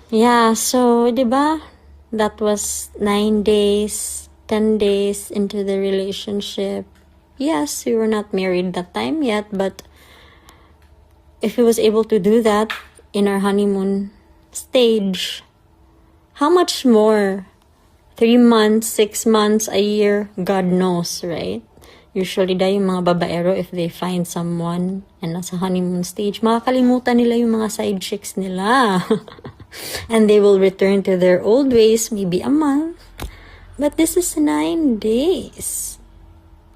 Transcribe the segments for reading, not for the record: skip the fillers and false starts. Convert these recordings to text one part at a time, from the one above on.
Yeah, so, di ba? That was 9 days, 10 days into the relationship. Yes, we were not married that time yet, but if he was able to do that in our honeymoon stage, how much more? 3 months, 6 months, a year, God knows, right? Usually dahil yung mga babaero, if they find someone and nasa honeymoon stage, makakalimutan nila yung mga side chicks nila. And they will return to their old ways, maybe a month. But this is 9 days.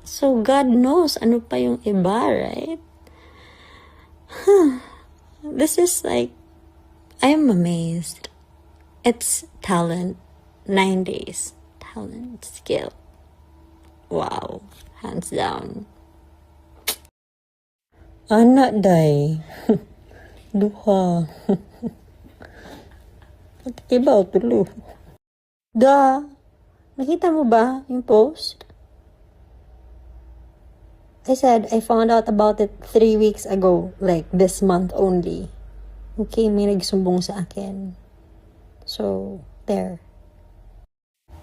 So God knows ano pa yung iba, right? This is like, I am amazed. It's talent. 9 days. Talent, skill. Wow. Hands down. Anak day. Duha. Ibaw tulo. Da. Nakita mo ba yung post? I said I found out about it 3 weeks ago. Like this month only. Okay, may nagsumbong sa akin. So, there.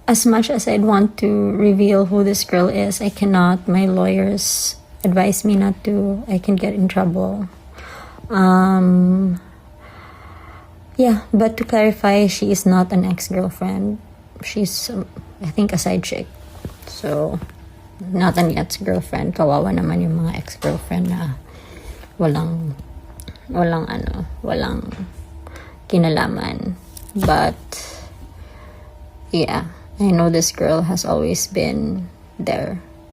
As much as I'd want to reveal who this girl is, I cannot. My lawyers advise me not to. I can get in trouble. Yeah, but to clarify, she is not an ex-girlfriend. She's, I think, a side chick. So, not an ex-girlfriend. Kawawa naman yung mga ex-girlfriend na walang kinalaman. But, yeah. I know this girl has always been there